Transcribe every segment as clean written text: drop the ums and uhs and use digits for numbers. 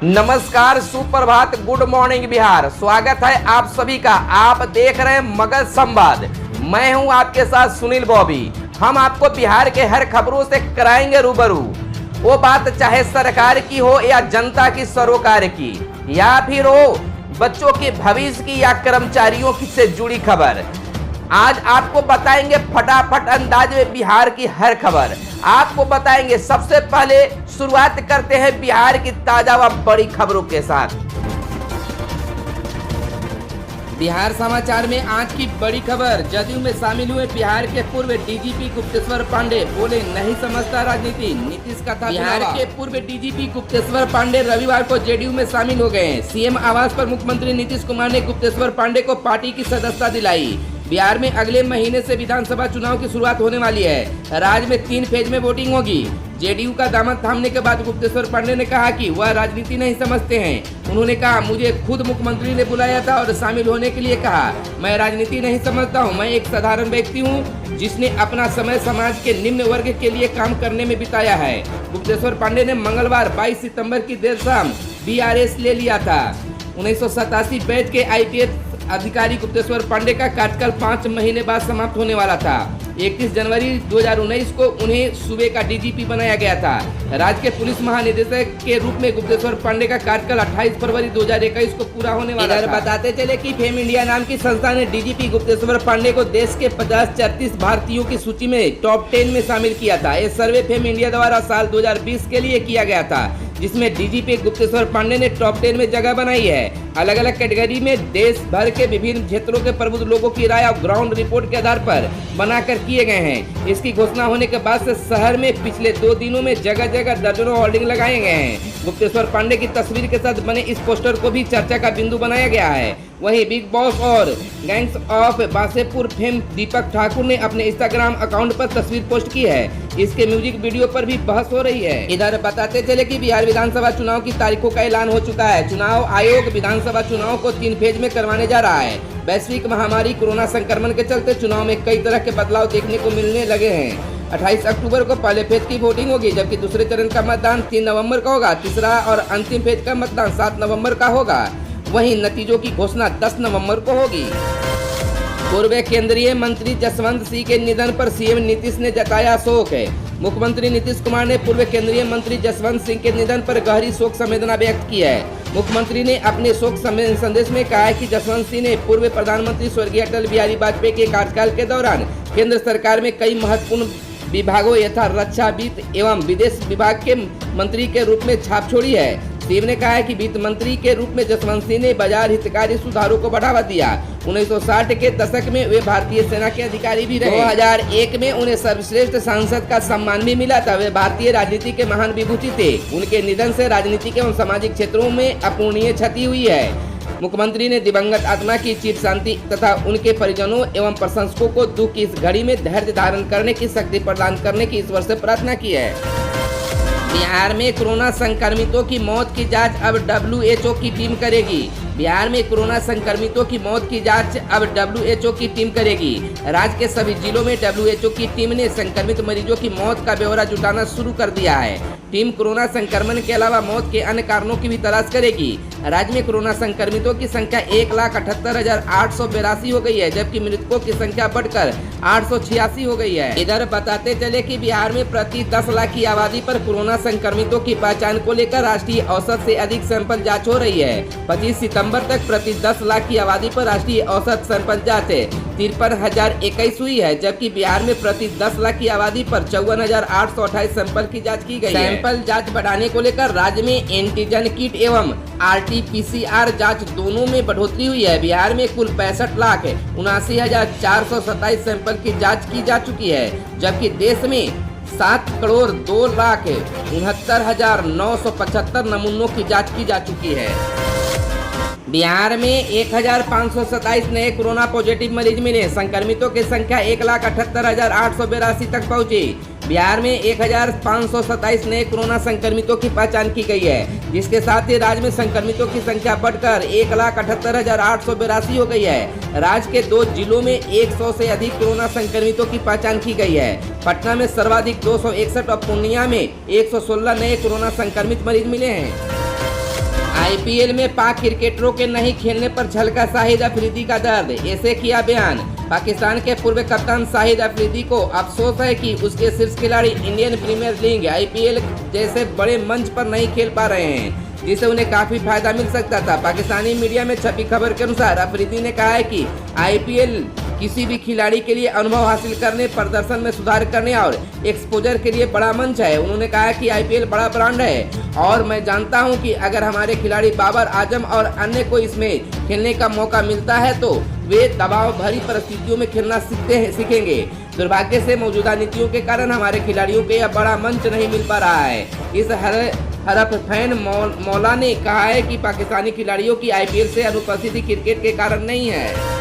नमस्कार, सुप्रभात, good morning Bihar. स्वागत है आप सभी का। आप देख रहे हैं मगध संवाद। मैं हूं आपके साथ सुनील बॉबी। हम आपको बिहार के हर खबरों से कराएंगे रूबरू। वो बात चाहे सरकार की हो या जनता की सरोकार की, या फिर हो बच्चों के भविष्य की या कर्मचारियों की से जुड़ी खबर। आज आपको बताएंगे फटाफट अंदाज में बिहार की हर खबर। आपको बताएंगे। सबसे पहले शुरुआत करते हैं बिहार की ताजा व बड़ी खबरों के साथ। बिहार समाचार में आज की बड़ी खबर। जदयू में शामिल हुए बिहार के पूर्व डीजीपी गुप्तेश्वर पांडे। बोले नहीं समझता राजनीति, नीतीश का था। बिहार के पूर्व डीजीपी गुप्तेश्वर पांडे रविवार को जेडीयू में शामिल हो गए। सीएम आवास पर मुख्यमंत्री नीतीश कुमार ने गुप्तेश्वर पांडे को पार्टी की सदस्यता दिलाई। बिहार में अगले महीने से विधानसभा चुनाव की शुरुआत होने वाली है। राज्य में 3 फेज में वोटिंग होगी। जेडीयू का दामन थामने के बाद गुप्तेश्वर पांडे ने कहा कि वह राजनीति नहीं समझते हैं। उन्होंने कहा, मुझे खुद मुख्यमंत्री ने बुलाया था और शामिल होने के लिए कहा। मैं राजनीति नहीं समझता हूं। मैं एक साधारण व्यक्ति हूं जिसने अपना समय समाज के निम्न वर्ग के लिए काम करने में बिताया है। गुप्तेश्वर पांडे ने मंगलवार 22 सितंबर की देर शाम बीआरएस ले लिया था। 1987 बैच के आईपीएस अधिकारी गुप्तेश्वर पांडे का कार्यकाल 5 महीने बाद समाप्त होने वाला था। 31 जनवरी 2019 को उन्हें सूबे का डीजीपी बनाया गया था। राज्य के पुलिस महानिदेशक के रूप में गुप्तेश्वर पांडे का कार्यकाल 28 फरवरी 2021 को पूरा होने वाला था। बताते चले कि फेम इंडिया नाम की संस्था ने डीजीपी गुप्तेश्वर पांडे को देश के 50-34 भारतीयों की सूची में टॉप 10 में शामिल किया था। यह सर्वे फेम इंडिया द्वारा साल 2020 के लिए किया गया था, जिसमें डीजीपी गुप्तेश्वर पांडे ने टॉप 10 में जगह बनाई है। अलग अलग कैटेगरी में देश भर के विभिन्न क्षेत्रों के प्रबुद्ध लोगों की राय और ग्राउंड रिपोर्ट के आधार पर बनाकर किए गए हैं। इसकी घोषणा होने के बाद से शहर में पिछले 2 दिनों में जगह जगह दर्जनों होर्डिंग लगाए गए हैं। गुप्तेश्वर पांडे की तस्वीर के साथ बने इस पोस्टर को भी चर्चा का बिंदु बनाया गया है। वहीं बिग बॉस और गैंग्स ऑफ वासेपुर फेम दीपक ठाकुर ने अपने इंस्टाग्राम अकाउंट पर तस्वीर पोस्ट की है। इसके म्यूजिक वीडियो पर भी बहस हो रही है। इधर बताते चले कि बिहार विधानसभा चुनाव की तारीखों का ऐलान हो चुका है। चुनाव आयोग विधानसभा चुनाव को 3 फेज में करवाने जा रहा है। वैश्विक महामारी कोरोना संक्रमण के चलते चुनाव में कई तरह के बदलाव देखने को मिलने लगे हैं। 28 अक्टूबर को पहले फेज की वोटिंग होगी, जबकि दूसरे चरण का मतदान 3 नवंबर का होगा। तीसरा और अंतिम फेज का मतदान 7 नवंबर का होगा। वहीं नतीजों की घोषणा 10 नवंबर को होगी। पूर्व केंद्रीय मंत्री जसवंत सिंह के निधन पर सीएम नीतीश ने जताया शोक है। मुख्यमंत्री नीतीश कुमार ने पूर्व केंद्रीय मंत्री जसवंत सिंह के निधन पर गहरी शोक संवेदना व्यक्त की है। मुख्यमंत्री ने अपने शोक संदेश में कहा है कि जसवंत सिंह ने पूर्व प्रधानमंत्री स्वर्गीय अटल बिहारी वाजपेयी के कार्यकाल के दौरान केंद्र सरकार में कई महत्वपूर्ण विभागों यथा रक्षा, वित्त एवं विदेश विभाग के मंत्री के रूप में छाप छोड़ी है। सीएम ने कहा है कि वित्त मंत्री के रूप में जसवंत सिंह ने बाजार हितकारी सुधारों को बढ़ावा दिया। 1960 के दशक में वे भारतीय सेना के अधिकारी भी रहे। 2001 में उन्हें सर्वश्रेष्ठ सांसद का सम्मान भी मिला था। वे भारतीय राजनीति के महान विभूति थे। उनके निधन से राजनीतिक एवं सामाजिक क्षेत्रों में अपूरणीय क्षति हुई है। मुख्यमंत्री ने दिवंगत आत्मा की चिर शांति तथा उनके परिजनों एवं प्रशंसकों को दुख की इस घड़ी में धैर्य धारण करने की शक्ति प्रदान करने की ईश्वर से प्रार्थना की है। बिहार में कोरोना संक्रमितों की मौत की जांच अब WHO की टीम करेगी। बिहार में कोरोना संक्रमितों की मौत की जांच अब WHO की टीम करेगी। राज्य के सभी जिलों में WHO की टीम ने संक्रमित मरीजों की मौत का ब्यौरा जुटाना शुरू कर दिया है। टीम कोरोना संक्रमण के अलावा मौत के अन्य कारणों की भी तलाश करेगी। राज्य में कोरोना संक्रमितों की संख्या 1,78,882 हो गई है, जबकि मृतकों की संख्या बढ़कर 886 हो गई है। इधर बताते चले कि बिहार में प्रति 10 लाख की आबादी पर कोरोना संक्रमितों की पहचान को लेकर राष्ट्रीय औसत से अधिक सैंपल जांच हो रही है। 25 सितंबर तक प्रति 10 लाख की आबादी पर राष्ट्रीय औसत सैंपल जांच 53,021 हुई है, जबकि बिहार में प्रति 10 लाख की आबादी पर 54,828 सैंपल की जांच की गई है। सैंपल जांच बढ़ाने को लेकर राज्य में एंटीजन किट एवं RT-PCR जांच दोनों में बढ़ोतरी हुई है। बिहार में कुल 65,79,427 सैंपल की जांच की जा चुकी है, जबकि देश में 7,02,69,975 नमूनों की जांच की जा चुकी है। बिहार में 1,527 नए कोरोना पॉजिटिव मरीज मिले। संक्रमितों की संख्या 1,78,882 तक पहुंची। बिहार में 1,527 नए कोरोना संक्रमितों की पहचान की गई है, जिसके साथ ही राज्य में संक्रमितों की संख्या बढ़कर 1,78,882 हो गई है। राज्य के 2 जिलों में 100 से अधिक कोरोना संक्रमितों की पहचान की गई है। पटना में सर्वाधिक 261 और पूर्णिया में 116 नए कोरोना संक्रमित मरीज मिले हैं। आईपीएल में पाक क्रिकेटरों के नहीं खेलने पर झलका शाहिद अफरीदी का दर्द, ऐसे किया बयान। पाकिस्तान के पूर्व कप्तान शाहिद अफरीदी को अफसोस है कि उसके शीर्ष खिलाड़ी इंडियन प्रीमियर लीग आईपीएल जैसे बड़े मंच पर नहीं खेल पा रहे हैं, जिससे उन्हें काफी फायदा मिल सकता था। पाकिस्तानी मीडिया में छपी खबर के अनुसार अफरीदी ने कहा है कि आईपीएल किसी भी खिलाड़ी के लिए अनुभव हासिल करने, प्रदर्शन में सुधार करने और एक्सपोजर के लिए बड़ा मंच है। उन्होंने कहा कि आईपीएल बड़ा ब्रांड है और मैं जानता हूं कि अगर हमारे खिलाड़ी बाबर आजम और अन्य को इसमें खेलने का मौका मिलता है तो वे दबाव भरी परिस्थितियों में खेलना सीखेंगे। दुर्भाग्य से मौजूदा नीतियों के कारण हमारे खिलाड़ियों को यह बड़ा मंच नहीं मिल पा रहा है। इस हरफ फैन मौला ने कहा है कि पाकिस्तानी खिलाड़ियों की आईपीएल से अनुपस्थिति क्रिकेट के कारण नहीं है।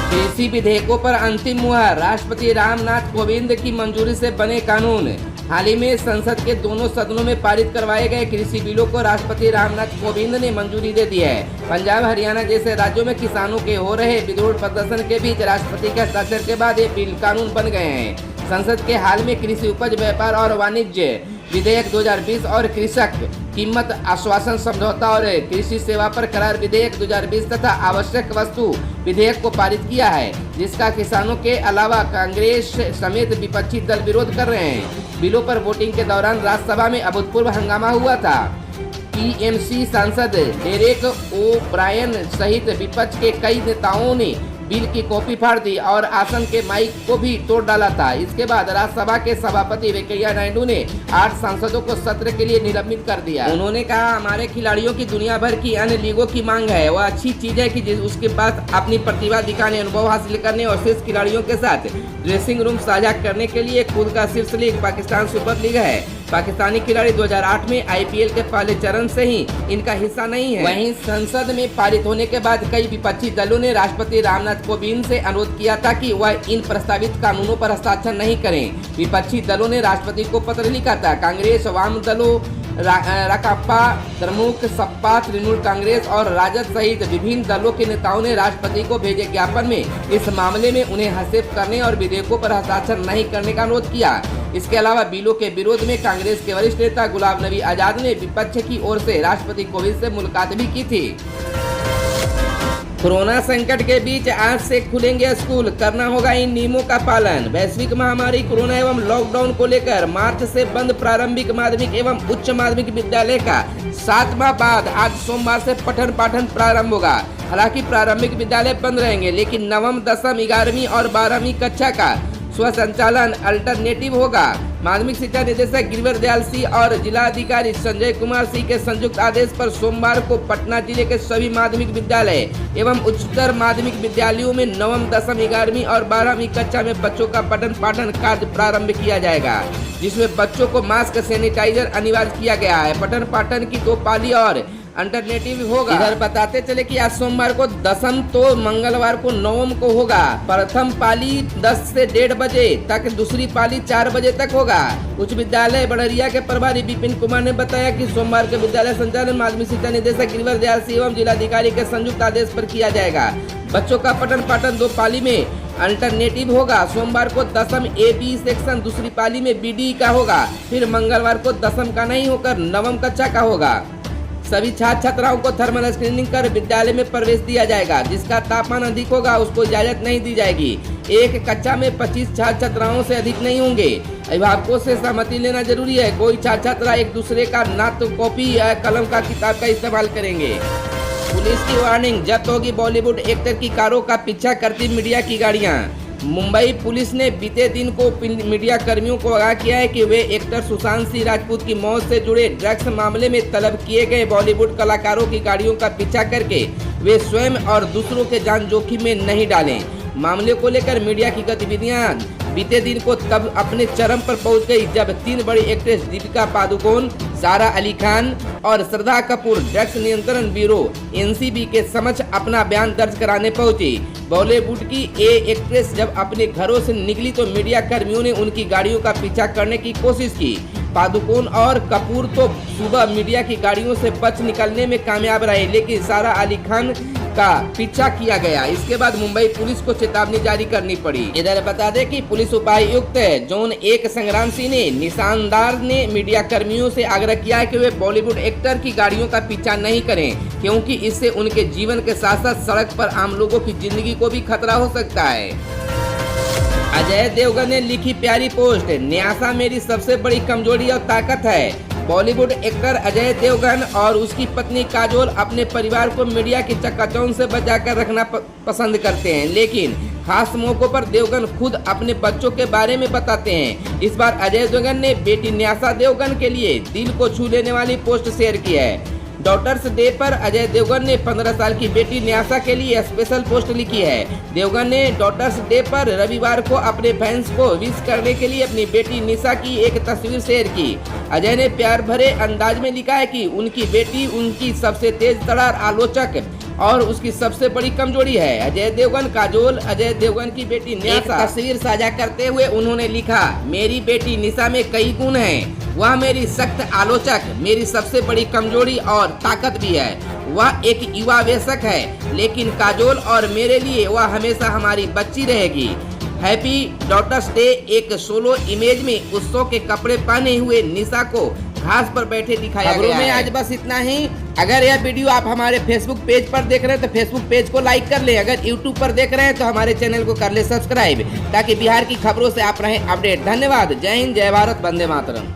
कृषि विधेयकों पर अंतिम मुहर, राष्ट्रपति रामनाथ कोविंद की मंजूरी से बने कानून। हाल ही में संसद के दोनों सदनों में पारित करवाए गए कृषि बिलों को राष्ट्रपति रामनाथ कोविंद ने मंजूरी दे दी है। पंजाब, हरियाणा जैसे राज्यों में किसानों के हो रहे विरोध प्रदर्शन के बीच राष्ट्रपति के हस्ताक्षर के बाद ये बिल कानून बन गए हैं। संसद के हाल में कृषि उपज व्यापार और वाणिज्य विधेयक 2020 और कृषक कीमत आश्वासन समझौता और कृषि सेवा पर करार विधेयक 2020 तथा आवश्यक वस्तु विधेयक को पारित किया है, जिसका किसानों के अलावा कांग्रेस समेत विपक्षी दल विरोध कर रहे हैं। बिलों पर वोटिंग के दौरान राज्यसभा में अभूतपूर्व हंगामा हुआ था। टीएमसी सांसद डेरेक ओ ब्रायन सहित विपक्ष के कई नेताओं ने बिल की कॉपी फाड़ दी और आसन के माइक को भी तोड़ डाला था। इसके बाद राज्यसभा के सभापति वेंकैया नायडू ने 8 सांसदों को सत्र के लिए निलंबित कर दिया। उन्होंने कहा, हमारे खिलाड़ियों की दुनिया भर की अन्य लीगों की मांग है। वह अच्छी चीज है कि उसके पास अपनी प्रतिभा दिखाने, अनुभव हासिल करने और शीर्ष खिलाड़ियों के साथ ड्रेसिंग रूम साझा करने के लिए खुद का शीर्ष लीग पाकिस्तान सुपर लीग है। पाकिस्तानी खिलाड़ी 2008 में आईपीएल के पहले चरण से ही इनका हिस्सा नहीं है। वहीं संसद में पारित होने के बाद कई विपक्षी दलों ने राष्ट्रपति रामनाथ कोविंद से अनुरोध किया था कि वह इन प्रस्तावित कानूनों पर हस्ताक्षर नहीं करें। विपक्षी दलों ने राष्ट्रपति को पत्र लिखा था। कांग्रेस, वाम दलों, राकापा, द्रमुक, सपा, तृणमूल कांग्रेस और राजद सहित विभिन्न दलों के नेताओं ने राष्ट्रपति को भेजे ज्ञापन में इस मामले में उन्हें हस्तक्षेप करने और विधेयकों पर हस्ताक्षर नहीं करने का अनुरोध किया। इसके अलावा बिलों के विरोध में कांग्रेस के वरिष्ठ नेता गुलाम नबी आजाद ने विपक्ष की ओर से राष्ट्रपति कोविंद से मुलाकात भी की थी। कोरोना संकट के बीच आज से खुलेंगे स्कूल, करना होगा इन नियमों का पालन। वैश्विक महामारी कोरोना एवं लॉकडाउन को लेकर मार्च से बंद प्रारंभिक माध्यमिक एवं उच्च माध्यमिक विद्यालय का 7 माह बाद आज सोमवार से पठन पाठन प्रारंभ होगा। हालांकि प्रारंभिक विद्यालय बंद रहेंगे, लेकिन नवम, दसम, 11वीं और 12वीं कक्षा का स्वसंचालन अल्टरनेटिव होगा। माध्यमिक शिक्षा निदेशक गिरिवर दयाल सिंह और जिलाधिकारी संजय कुमार सिंह के संयुक्त आदेश पर सोमवार को पटना जिले के सभी माध्यमिक विद्यालय एवं उच्चतर माध्यमिक विद्यालयों में नवम, दसम, 11वीं और 12वीं कक्षा में बच्चों का पठन पाठन कार्य प्रारंभ किया जाएगा, जिसमें बच्चों को मास्क, सैनिटाइजर अनिवार्य किया गया है। पठन पाठन की 2 पाली और अल्टरनेटिव होगा। इधर बताते चले कि आज सोमवार को दसम तो मंगलवार को नवम को होगा। प्रथम पाली 10 से 1:30 बजे तक, दूसरी पाली 4 बजे तक होगा। उच्च विद्यालय बड़रिया के प्रभारी विपिन कुमार ने बताया कि सोमवार के विद्यालय संचालन माध्यमिक शिक्षा निदेशक गिरिवर दयाल सिंह एवं जिलाधिकारी के संयुक्त आदेश पर किया जाएगा। बच्चों का पठन पाठन 2 पाली में अल्टरनेटिव होगा। सोमवार को दसम AB सेक्शन, दूसरी पाली में BD का होगा। फिर मंगलवार को दसम का नहीं होकर नवम कक्षा का होगा। सभी छात्र छात्राओं को थर्मल स्क्रीनिंग कर विद्यालय में प्रवेश दिया जाएगा। जिसका तापमान अधिक होगा उसको इजाजत नहीं दी जाएगी। एक कक्षा में 25 छात्र छात्राओं से अधिक नहीं होंगे। अभिभावकों से सहमति लेना जरूरी है। कोई छात्र छात्रा एक दूसरे का ना तो कॉपी या कलम का किताब का इस्तेमाल करेंगे। पुलिस की वार्निंग, जब्त होगी बॉलीवुड एक्टर की कारों का पीछा करती मीडिया की गाड़ियां। मुंबई पुलिस ने बीते दिन को मीडिया कर्मियों को आगाह किया है कि वे एक्टर सुशांत सिंह राजपूत की मौत से जुड़े ड्रग्स मामले में तलब किए गए बॉलीवुड कलाकारों की गाड़ियों का पीछा करके वे स्वयं और दूसरों के जान जोखिम में नहीं डालें। मामले को लेकर मीडिया की गतिविधियां बीते दिन को तब अपने चरम पर पहुंच गई जब 3 बड़ी एक्ट्रेस दीपिका पादुकोण, सारा अली खान और श्रद्धा कपूर ड्रग्स नियंत्रण ब्यूरो NCB के समक्ष अपना बयान दर्ज कराने पहुंची। बॉलीवुड की एक्ट्रेस जब अपने घरों से निकली तो मीडिया कर्मियों ने उनकी गाड़ियों का पीछा करने की कोशिश की। पादुकोण और कपूर तो सुबह मीडिया की गाड़ियों से बच निकलने में कामयाब रहे, लेकिन सारा अली खान का पीछा किया गया। इसके बाद मुंबई पुलिस को चेतावनी जारी करनी पड़ी। इधर बता दें कि पुलिस उपायुक्त जोन 1 संग्राम सिंह ने निशानदार ने मीडिया कर्मियों से आग्रह किया है कि वे बॉलीवुड एक्टर की गाड़ियों का पीछा नहीं करें, क्योंकि इससे उनके जीवन के साथ साथ सड़क पर आम लोगों की जिंदगी को भी खतरा हो सकता है। अजय देवगन ने लिखी प्यारी पोस्ट, न्यासा मेरी सबसे बड़ी कमजोरी और ताकत है। बॉलीवुड एक्टर अजय देवगन और उसकी पत्नी काजोल अपने परिवार को मीडिया की चकाचौंध से बचाकर रखना पसंद करते हैं, लेकिन खास मौकों पर देवगन खुद अपने बच्चों के बारे में बताते हैं। इस बार अजय देवगन ने बेटी न्यासा देवगन के लिए दिल को छू लेने वाली पोस्ट शेयर की है। डॉटर्स डे पर अजय देवगन ने 15 साल की बेटी न्यासा के लिए स्पेशल पोस्ट लिखी है। देवगन ने डॉटर्स डे पर रविवार को अपने फैंस को विश करने के लिए अपनी बेटी निशा की एक तस्वीर शेयर की। अजय ने प्यार भरे अंदाज में लिखा है कि उनकी बेटी उनकी सबसे तेज तर्रार आलोचक और उसकी सबसे बड़ी कमजोरी है। अजय देवगन काजोल अजय देवगन की बेटी न्यासा तस्वीर साझा करते हुए उन्होंने लिखा, मेरी बेटी निशा में कई गुण हैं। वह मेरी सख्त आलोचक, मेरी सबसे बड़ी कमजोरी और ताकत भी है। वह एक युवा वयस्क है, लेकिन काजोल और मेरे लिए वह हमेशा हमारी बच्ची रहेगी। Happy daughters day. एक सोलो इमेज में उत्सव के कपड़े पहने हुए निशा को घास पर बैठे दिखाया गया है। आज बस इतना ही। अगर यह वीडियो आप हमारे फेसबुक पेज पर देख रहे हैं तो फेसबुक पेज को लाइक कर लें। अगर यूट्यूब पर देख रहे हैं तो हमारे चैनल को कर ले सब्सक्राइब, ताकि बिहार की खबरों से आप रहें अपडेट। धन्यवाद। जय हिंद, जय भारत, वंदे मातरम।